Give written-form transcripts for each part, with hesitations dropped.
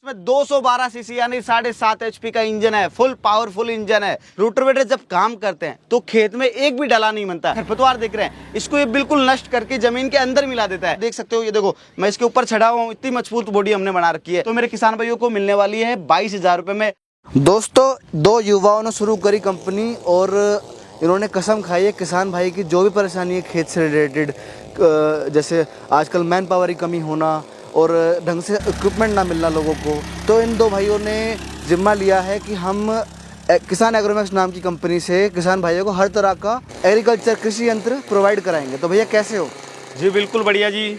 इसमें 212 सीसी यानी 7.5 HP का इंजन है, फुल पावरफुल इंजन है। रोटावेटर जब काम करते हैं तो खेत में एक भी डला नहीं बनता। खरपतवार देख रहे हैं, इसको ये बिल्कुल नष्ट करके जमीन के अंदर मिला देता है। देख सकते हो, ये देखो मैं इसके ऊपर चढ़ा हुआ हूँ, इतनी मजबूत बॉडी हमने बना रखी है। तो मेरे किसान भाइयों को मिलने वाली है 22,000 रुपए में। दोस्तों, दो युवाओं ने शुरू करी कंपनी और इन्होंने कसम खाई है किसान भाई की जो भी परेशानी है खेत से रिलेटेड, जैसे आजकल मैन पावर की कमी होना और ढंग से इक्विपमेंट ना मिलना लोगों को, तो इन दो भाइयों ने जिम्मा लिया है कि हम किसान एग्रोमैक्स नाम की कंपनी से किसान भाइयों को हर तरह का एग्रीकल्चर कृषि यंत्र प्रोवाइड कराएंगे। तो भैया कैसे हो? जी बिल्कुल बढ़िया जी।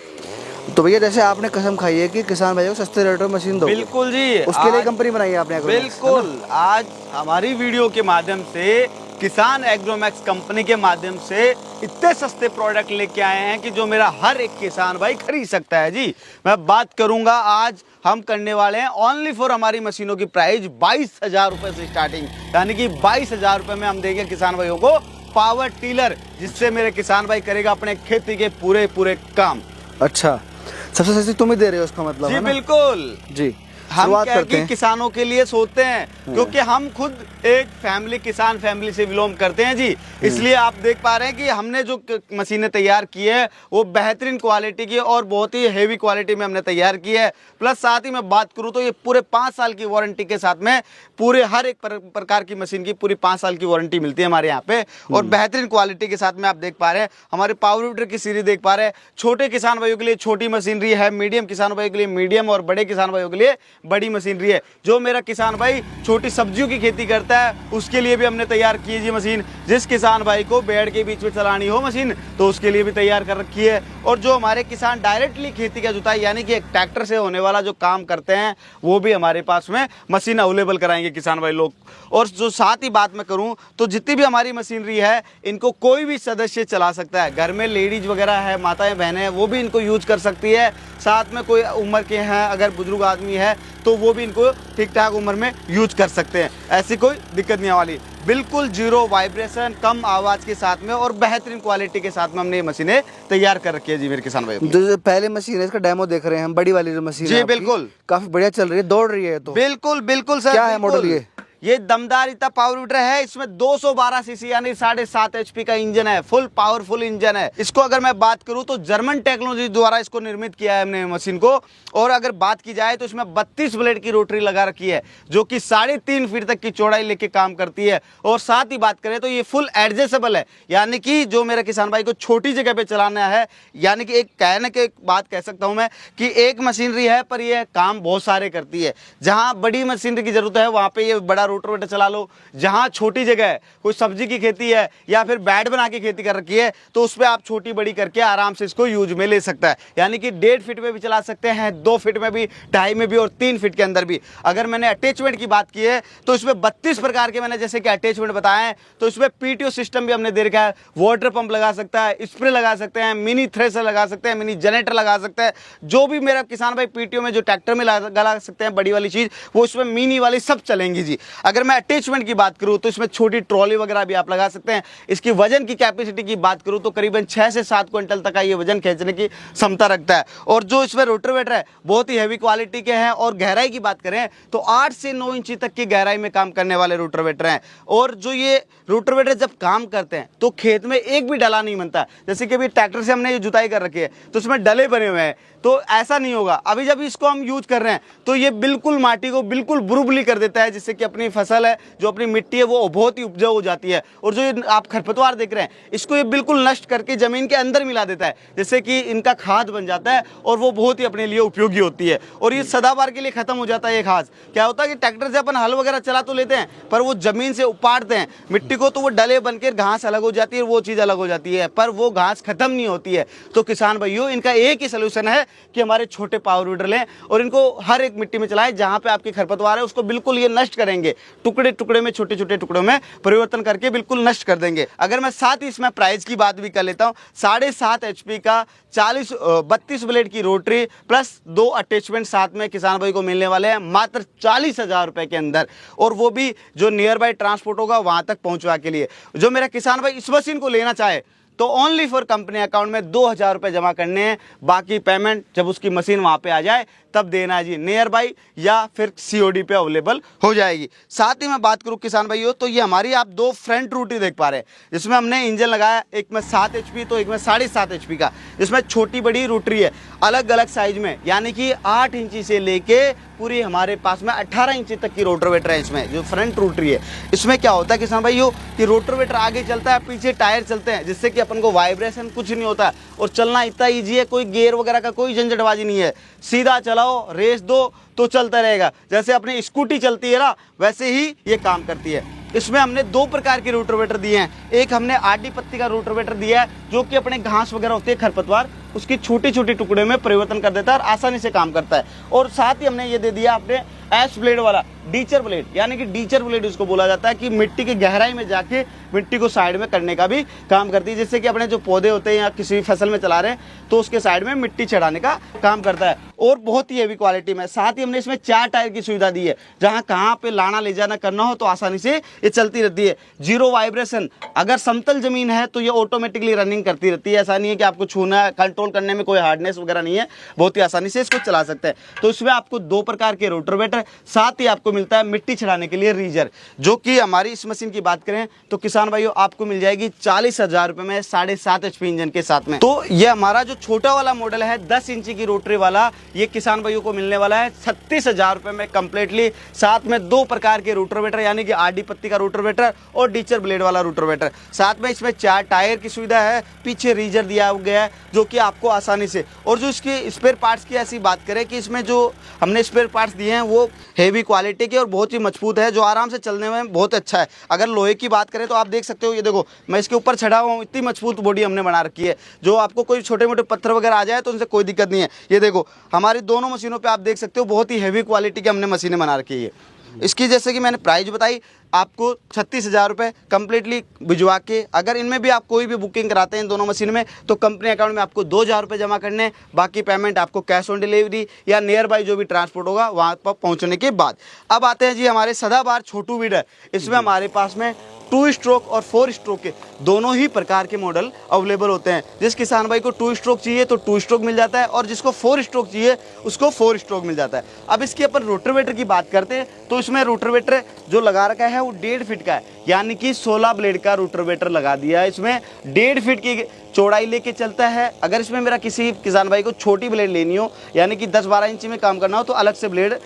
तो भैया जैसे आपने कसम खाई है कि किसान भाइयों को सस्ते रेट में मशीन दो, बिल्कुल जी, उसके लिए कंपनी बनाई है आपने एग्रोमैक्स। बिल्कुल, आज हमारी वीडियो के माध्यम से किसान एग्रोमैक्स कंपनी के माध्यम से इतने सस्ते प्रोडक्ट लेके आए हैं कि जो मेरा हर एक किसान भाई खरीद सकता है। जी मैं बात करूंगा, आज हम करने वाले हैं ओनली फॉर हमारी मशीनों की प्राइस 22,000 रुपए से स्टार्टिंग, यानी कि 22,000 रुपए में हम देंगे किसान भाइयों को पावर टीलर, जिससे मेरे किसान भाई करेगा अपने खेती के पूरे काम। अच्छा, सबसे सस्ती तुम ही दे रहे हो उसका मतलब? जी बिल्कुल जी। हम क्या कि किसानों के लिए सोचते हैं, क्योंकि हम खुद एक फैमिली, किसान फैमिली से बिलोंग करते हैं जी। इसलिए आप देख पा रहे हैं कि हमने जो मशीनें तैयार की है वो बेहतरीन क्वालिटी की और बहुत ही हेवी क्वालिटी में हमने तैयार की है। प्लस साथ ही मैं बात करूं तो ये पूरे 5 साल की वारंटी के साथ में पूरे हर एक प्रकार की मशीन की पूरी 5 साल की वारंटी मिलती है हमारे यहाँ पे, और बेहतरीन क्वालिटी के साथ में आप देख पा रहे हैं हमारे पावर वीडर की सीरीज देख पा रहे हैं। छोटे किसान भाइयों के लिए छोटी मशीनरी है, मीडियम किसान भाइयों के लिए मीडियम, और बड़े किसान भाइयों के लिए बड़ी मशीनरी है। जो मेरा किसान भाई छोटी सब्जियों की खेती करता है उसके लिए भी हमने तैयार की है जी मशीन। जिस किसान भाई को बेड़ के बीच में चलानी हो मशीन तो उसके लिए भी तैयार कर रखी है। और जो हमारे किसान डायरेक्टली खेती का जुताई यानी कि एक ट्रैक्टर से होने वाला जो काम करते हैं वो भी हमारे पास में मशीन अवेलेबल कराएंगे किसान भाई लोग। और जो साथ ही बात मैं करूं तो जितनी भी हमारी मशीनरी है इनको कोई भी सदस्य चला सकता है। घर में लेडीज वगैरह है, माताएं बहनें हैं, वो भी इनको यूज कर सकती है। साथ में कोई उम्र के हैं, अगर बुजुर्ग आदमी है तो वो भी इनको ठीक ठाक उम्र में यूज कर सकते हैं। ऐसी कोई दिक्कत नहीं वाली, बिल्कुल जीरो वाइब्रेशन, कम आवाज के साथ में और बेहतरीन क्वालिटी के साथ में हमने ये मशीनें तैयार कर रखी है जी मेरे किसान भाई। जो पहले मशीन है इसका डेमो देख रहे हैं हम, बड़ी वाली जो मशीन है जी बिल्कुल, काफी बढ़िया चल रही है, दौड़ रही है। तो बिल्कुल सर, क्या है मॉडल? ये दमदार इतना पावर वीडर है। इसमें 212 सीसी यानी 7.5 HP का इंजन है, फुल पावरफुल इंजन है। इसको अगर मैं बात करूं तो जर्मन टेक्नोलॉजी द्वारा इसको निर्मित किया है हमने मशीन को। और अगर बात की जाए तो इसमें 32 ब्लेड की रोटरी लगा रखी है जो कि 3.5 फीट तक की चौड़ाई लेके काम करती है। और साथ ही बात करें तो ये फुल एडजस्टेबल है, यानी कि जो मेरा किसान भाई को छोटी जगह पे चलाना है, यानी कि एक कहने के बात कह सकता हूं मैं कि एक मशीनरी है पर यह काम बहुत सारे करती है। जहां बड़ी मशीनरी की जरूरत है वहां पे ये बड़ा रोटावेटर चला लो। जहां छोटी जगह है, कोई सब्जी की खेती है या फिर बेड बना के खेती कर रखी है तो उस पे आप छोटी बड़ी करके आराम से इसको यूज में ले सकता है, यानी कि 1.5 फीट में भी चला सकते हैं, 2 फीट में भी, 2.5 में भी और 3 फीट के अंदर भी। अगर मैंने अटैचमेंट की बात की है तो इसमें 32 प्रकार के मैंने जैसे कि अटैचमेंट बताए हैं। तो इसमें PTO सिस्टम भी हमने दे रखा है, वाटर पंप लगा सकता है, स्प्रे लगा सकते हैं, मिनी थ्रेशर लगा सकते हैं, मिनी जनरेटर लगा सकते हैं। जो भी मेरा किसान भाई PTO में जो ट्रैक्टर में लगा सकते हैं बड़ी वाली चीज, वो इसमें मिनी वाली सब चलेंगी जी। अगर मैं अटैचमेंट की बात करूं तो इसमें छोटी ट्रॉली वगैरह भी आप लगा सकते हैं। इसकी वजन की कैपेसिटी की बात करूं तो करीबन 6 से 7 क्विंटल तक का ये वजन खींचने की क्षमता रखता है। और जो इसमें रोटावेटर है बहुत ही हैवी क्वालिटी के हैं। और गहराई की बात करें तो 8 से 9 इंच तक की गहराई में काम करने वाले रोटावेटर हैं। और जो ये रोटावेटर जब काम करते हैं तो खेत में एक भी डला नहीं बनता। जैसे कि अभी ट्रैक्टर से हमने ये जुताई कर रखी है तो उसमें डले बने हुए हैं, तो ऐसा नहीं होगा। अभी जब इसको हम यूज कर रहे हैं तो ये बिल्कुल माटी को बिल्कुल बुरुबली कर देता है, जिससे कि अपनी फसल है, जो अपनी मिट्टी है वो बहुत ही उपजाऊ हो जाती है। और जो ये आप खरपतवार देख रहे हैं इसको ये बिल्कुल नष्ट करके जमीन के अंदर मिला देता है, जिससे कि इनका खाद बन जाता है और वो बहुत ही अपने लिए उपयोगी होती है। और ये सदाबार के लिए खत्म हो जाता है ये खाद। क्या होता है कि ट्रैक्टर से अपन हल वगैरह चला तो लेते हैं पर वो जमीन से उपाड़ते हैं मिट्टी को, तो वो डले बनकर घास अलग हो जाती है, वो चीज अलग हो जाती है, पर वो घास खत्म नहीं होती है। तो किसान भाइयों, इनका एक ही सोल्यूशन है कि हमारे छोटे पावर वीडर लें और इनको हर एक मिट्टी में चलाएं। जहां पे आपकी खरपतवार है उसको बिल्कुल ये नष्ट करेंगे, टुकड़े टुकड़े में, छोटे छोटे टुकड़ों में परिवर्तन करके बिल्कुल नष्ट कर देंगे। अगर मैं साथ ही इसमें प्राइस की बात भी कर लेता हूं, 7.5 HP का 32 ब्लेड की रोटरी प्लस 2 अटैचमेंट साथ में किसान भाई को मिलने वाले हैं मात्र 40,000 रुपए के अंदर, और वो भी जो नियर बाय ट्रांसपोर्ट होगा वहां तक पहुंचवा के लिए। जो मेरा किसान भाई इस मशीन को लेना चाहे तो ओनली फॉर कंपनी अकाउंट में 2,000 रुपए जमा करने हैं, बाकी पेमेंट जब उसकी मशीन वहां पे आ जाए तब देना है जी, नियर बाई या फिर COD पे अवेलेबल हो जाएगी। साथ ही मैं बात करूं किसान भाइयों, तो ये हमारी आप दो फ्रंट रोटरी देख पा रहे हैं, जिसमें हमने इंजन लगाया, एक में 7 HP तो एक में 7.5 HP का। इसमें छोटी बड़ी रोटरी है अलग अलग साइज में, यानी कि 8 इंची से लेके पूरी हमारे पास में 18 इंची तक की रोटरवेटर है। इसमें जो फ्रंट रोटरी है, इसमें क्या होता है किसान भाइयों कि रोटरवेटर आगे चलता है, पीछे टायर चलते हैं, जिससे कि अपन को वाइब्रेशन कुछ नहीं होता और चलना इतना ईजी है, कोई गियर वगैरह का कोई झंझटबाजी नहीं है। सीधा चलाओ, रेस दो तो चलता रहेगा। जैसे अपनी स्कूटी चलती है ना, वैसे ही ये काम करती है। इसमें हमने 2 प्रकार के रोटरवेटर दिए हैं। एक हमने आडी पत्ती का रोटरवेटर दिया है, जो कि अपने घास वगैरह होती है, खरपतवार, उसकी छोटी छोटी टुकड़े में परिवर्तन कर देता है और आसानी से काम करता है। और साथ ही हमने ये दे दिया अपने एस ब्लेड वाला डीचर ब्लेड, यानी कि डीचर ब्लेड उसको बोला जाता है, कि मिट्टी की गहराई में जाके मिट्टी को साइड में करने का भी काम करती है, जिससे कि अपने जो पौधे होते हैं या किसी फसल में चला रहे हैं तो उसके साइड में मिट्टी चढ़ाने का काम करता है, और बहुत ही हेवी क्वालिटी में। साथ ही हमने इसमें 4 टायर की सुविधा दी है, जहां कहां पे लाना ले जाना करना हो तो आसानी से ये चलती रहती है। 0 वाइब्रेशन, अगर समतल जमीन है तो ये ऑटोमेटिकली रनिंग करती रहती है। ऐसा नहीं है कि आपको छूना है, कंट्रोल करने में कोई हार्डनेस वगैरह नहीं है, बहुत ही आसानी से इसको चला सकते हैं। तो इसमें आपको 2 प्रकार के रोटरवेटर, साथ ही आपको मिलता है मिट्टी छड़ाने के लिए रीजर, जो कि हमारी इस मशीन की बात करें तो किसान भाइयों आपको मिल जाएगी 40,000 रुपए में 7.5 HP इंजन के साथ में। तो ये हमारा जो छोटा वाला मॉडल है 10 इंची की रोटरी वाला, ये किसान भाइयों को मिलने वाला है 36,000 रुपए में कंप्लीटली, साथ में 2 प्रकार के रोटरवेटर, यानी कि आडी पत्ती का रोटरवेटर और डीचर ब्लेड वाला रोटरवेटर। साथ में इसमें 4 टायर की सुविधा है, पीछे रीजर दिया गया है, जो कि आपको आसानी से। और जो इसके स्पेयर पार्ट्स की ऐसी बात करें कि इसमें जो हमने स्पेयर पार्ट्स दिए हैं वो हेवी क्वालिटी के और बहुत ही मजबूत है, जो आराम से चलने में बहुत अच्छा है। अगर लोहे की बात करें तो आप देख सकते हो, ये देखो मैं इसके ऊपर चढ़ा हुआ हूँ, इतनी मजबूत बॉडी हमने बना रखी है, जो आपको कोई छोटे मोटे पत्थर वगैरह आ जाए तो उनसे कोई दिक्कत नहीं है। ये देखो हमारी दोनों मशीनों पे आप देख सकते हो बहुत ही हेवी क्वालिटी की हमने मशीनें बना रखी है। इसकी जैसे कि मैंने प्राइस बताई आपको 36,000 रुपये कंप्लीटली भिजवा के। अगर इनमें भी आप कोई भी बुकिंग कराते हैं इन दोनों मशीन में तो कंपनी अकाउंट में आपको 2,000 रुपये जमा करने हैं, बाकी पेमेंट आपको कैश ऑन डिलीवरी या नियर बाई जो भी ट्रांसपोर्ट होगा वहाँ पर पहुँचने के बाद। अब आते हैं जी हमारे सदाबहार छोटू वीडर। इसमें हमारे पास में 2 स्ट्रोक और 4 स्ट्रोक के दोनों ही प्रकार के मॉडल अवेलेबल होते हैं। जिस किसान भाई को 2 स्ट्रोक चाहिए तो 2 स्ट्रोक मिल जाता है, और जिसको 4 स्ट्रोक चाहिए उसको 4 स्ट्रोक मिल जाता है। अब इसकी अपन रोटरवेटर की बात करते हैं तो इसमें रोटरवेटर जो लगा रखा है वो 1.5 फीट का है, यानी कि 16 ब्लेड का रोटरवेटर लगा दिया है। इसमें 1.5 फीट की चौड़ाई लेके चलता है। अगर इसमें मेरा किसी किसान भाई को छोटी ब्लेड लेनी हो, यानी कि 10-12 इंची में काम करना हो, तो अलग से ब्लेड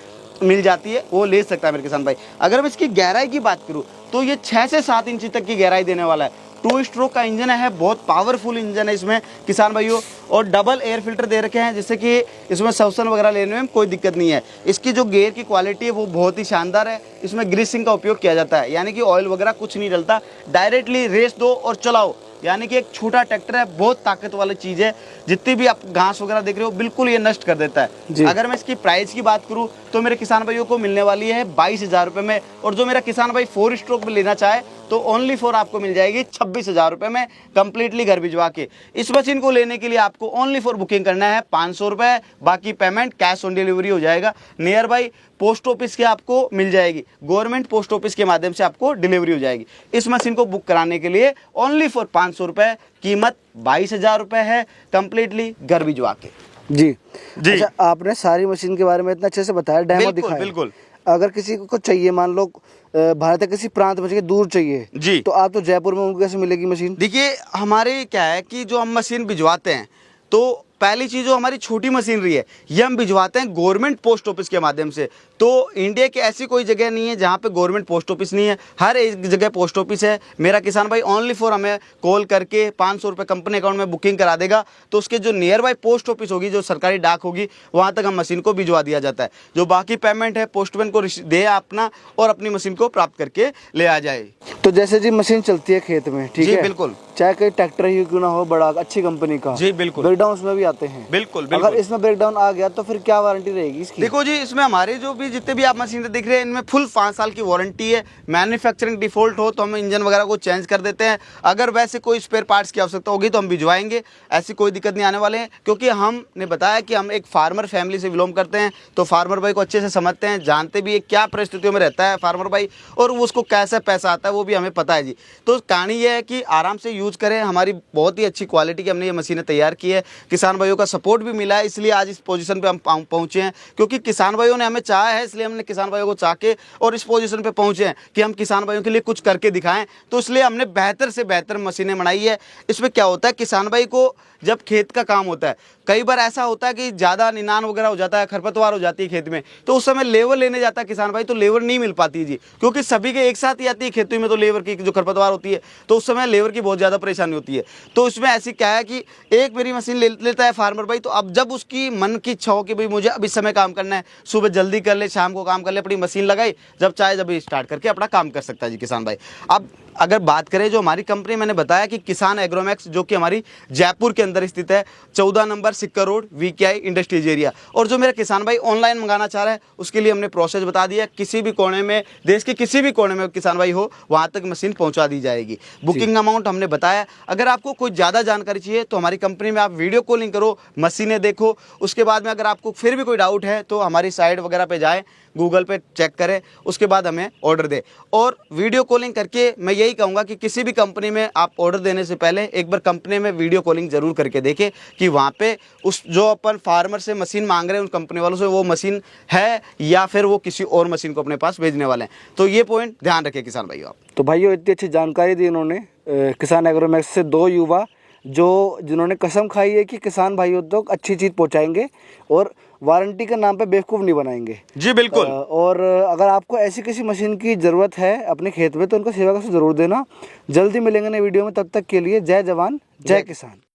मिल जाती है, वो ले सकता है मेरे किसान भाई। अगर मैं इसकी गहराई की बात करूं तो ये 6 से 7 इंची तक की गहराई देने वाला है। 2 स्ट्रोक का इंजन है, बहुत पावरफुल इंजन है इसमें किसान भाइयों, और डबल एयर फिल्टर दे रखे हैं, जिससे कि इसमें सवसन वगैरह लेने में कोई दिक्कत नहीं है। इसकी जो गियर की क्वालिटी है वो बहुत ही शानदार है। इसमें ग्रीसिंग का उपयोग किया जाता है, यानी कि ऑयल वगैरह कुछ नहीं डलता, डायरेक्टली रेस दो और चलाओ, यानी कि एक छोटा ट्रैक्टर है, बहुत ताकत वाली चीज़ है। जितनी भी आप घास वगैरह देख रहे हो बिल्कुल ये नष्ट कर देता है। अगर मैं इसकी प्राइस की बात करूं तो मेरे किसान भाइयों को मिलने वाली है 22,000 रुपये में, और जो मेरा किसान भाई 4 स्ट्रोक में लेना चाहे तो ओनली 4 आपको मिल जाएगी 26,000 रुपये में कंप्लीटली घर भिजवा के। इस मशीन को लेने के लिए आपको ओनली 4 बुकिंग करना है 500 रुपये, बाकी पेमेंट कैश ऑन डिलीवरी हो जाएगा। नियर बाई पोस्ट ऑफिस के आपको मिल जाएगी, गवर्नमेंट पोस्ट ऑफिस के माध्यम से आपको डिलीवरी हो जाएगी। इस मशीन को बुक कराने के लिए ओनली फॉर 500 रुपये, कीमत 22,000 रुपये है कंप्लीटली घर भिजवा के। जी जी। अच्छा, आपने सारी मशीन के बारे में इतना अच्छे से बताया, डेमो दिखाया। बिल्कुल। अगर किसी को चाहिए, मान लो भारत के किसी प्रांत में दूर चाहिए जी, तो आप तो जयपुर में, उनको कैसे मिलेगी मशीन? देखिए हमारे क्या है कि जो हम मशीन भिजवाते हैं तो पहली चीज़ जो हमारी छोटी मशीनरी है ये हम भिजवाते हैं गवर्नमेंट पोस्ट ऑफिस के माध्यम से। तो इंडिया की ऐसी कोई जगह नहीं है जहाँ पे गवर्नमेंट पोस्ट ऑफिस नहीं है, हर एक जगह पोस्ट ऑफिस है। मेरा किसान भाई ओनली फॉर हमें कॉल करके 500 रुपये कंपनी अकाउंट में बुकिंग करा देगा, तो उसके जो नियर बाई पोस्ट ऑफिस होगी, जो सरकारी डाक होगी, वहाँ तक हम मशीन को भिजवा दिया जाता है। जो बाकी पेमेंट है पोस्टमैन को दे अपना और अपनी मशीन को प्राप्त करके ले आ जाए। तो जैसे जी मशीन चलती है खेत में, ठीक है, बिल्कुल, चाहे कोई ट्रैक्टर ही क्यों ना हो, बड़ा अच्छी कंपनी का, जी बिल्कुल, ब्रेकडाउन उसमें भी आते हैं। बिल्कुल। अगर इसमें ब्रेकडाउन आ गया तो फिर क्या वारंटी रहेगी इसकी? देखो जी, इसमें हमारे जो भी जितने भी आप मशीनें दिख रहे हैं इनमें फुल 5 साल की वारंटी है। मैन्युफैक्चरिंग डिफॉल्ट हो तो हम इंजन वगैरह को चेंज कर देते हैं। अगर वैसे कोई स्पेयर पार्ट्स की आवश्यकता होगी तो हम भिजवाएंगे, ऐसी कोई दिक्कत नहीं आने वाले हैं। क्योंकि हमने बताया कि हम एक फार्मर फैमिली से बिलोंग करते हैं, तो फार्मर भाई को अच्छे से समझते हैं, जानते भी है क्या परिस्थितियों में रहता है फार्मर भाई और उसको कैसे पैसा आता है वो भी हमें पता है जी। तो कहानी ये है कि आराम से यूज़ करें। हमारी बहुत ही अच्छी क्वालिटी की हमने ये मशीनें तैयार की है। किसान भाइयों का सपोर्ट भी मिला है, इसलिए आज इस पोजीशन पे हम पहुंचे हैं। क्योंकि किसान भाइयों ने हमें चाहा है, इसलिए हमने किसान भाइयों को चाह के और इस पोजीशन पे पहुंचे हैं कि हम किसान भाइयों के लिए कुछ करके दिखाएं। तो इसलिए हमने बेहतर से बेहतर मशीनें बनाई है। इसमें क्या होता है, किसान भाई को जब खेत का काम होता है, कई बार ऐसा होता है कि ज़्यादा निनान वगैरह हो जाता है, खरपतवार हो जाती है खेत में, तो उस समय लेबर लेने जाता है किसान भाई, तो लेबर नहीं मिल पाती जी। क्योंकि सभी के एक साथ ही आती है खेती में, तो लेबर की जो खरपतवार होती है तो उस समय लेबर की बहुत ज़्यादा परेशानी होती है। तो उसमें ऐसी क्या है कि एक मेरी मशीन ले लेता है फार्मर भाई, तो अब जब उसकी मन की इच्छा हो कि भाई मुझे अब इस समय काम करना है, सुबह जल्दी कर ले, शाम को काम कर ले, अपनी मशीन लगाई, जब चाहे जब स्टार्ट करके अपना काम कर सकता है जी किसान भाई। अब अगर बात करें जो हमारी कंपनी, मैंने बताया कि किसान एग्रोमैक्स, जो कि हमारी जयपुर के अंदर स्थित है, 14 नंबर सिक्कर रोड, VKI इंडस्ट्रीज एरिया। और जो मेरा किसान भाई ऑनलाइन मंगाना चाह रहा है उसके लिए हमने प्रोसेस बता दिया। किसी भी कोने में, देश के किसी भी कोने में किसान भाई हो, वहाँ तक मशीन पहुँचा दी जाएगी। बुकिंग अमाउंट हमने बताया। अगर आपको कोई ज़्यादा जानकारी चाहिए तो हमारी कंपनी में आप वीडियो कॉलिंग करो, मशीनें देखो। उसके बाद में अगर आपको फिर भी कोई डाउट है तो हमारी साइट वगैरह पे जाएँ, गूगल पे चेक करें, उसके बाद हमें ऑर्डर दे। और वीडियो कॉलिंग करके मैं यही कहूँगा कि किसी भी कंपनी में आप ऑर्डर देने से पहले एक बार कंपनी में वीडियो कॉलिंग जरूर करके देखें कि वहाँ पे उस जो अपन फार्मर से मशीन मांग रहे हैं उन कंपनी वालों से वो मशीन है या फिर वो किसी और मशीन को अपने पास भेजने वाले हैं। तो ये पॉइंट ध्यान रखें किसान भाइयों आप। तो भाइयों इतनी अच्छी जानकारी दी इन्होंने किसान एग्रोमैक्स से दो युवा जिन्होंने कसम खाई है कि किसान भाइयों तक अच्छी चीज़ पहुंचाएंगे और वारंटी के नाम पे बेवकूफ़ नहीं बनाएंगे जी बिल्कुल। और अगर आपको ऐसी किसी मशीन की ज़रूरत है अपने खेत में तो उनको सेवा का ज़रूर देना। जल्दी मिलेंगे नए वीडियो में, तब तक के लिए जय जवान जय किसान।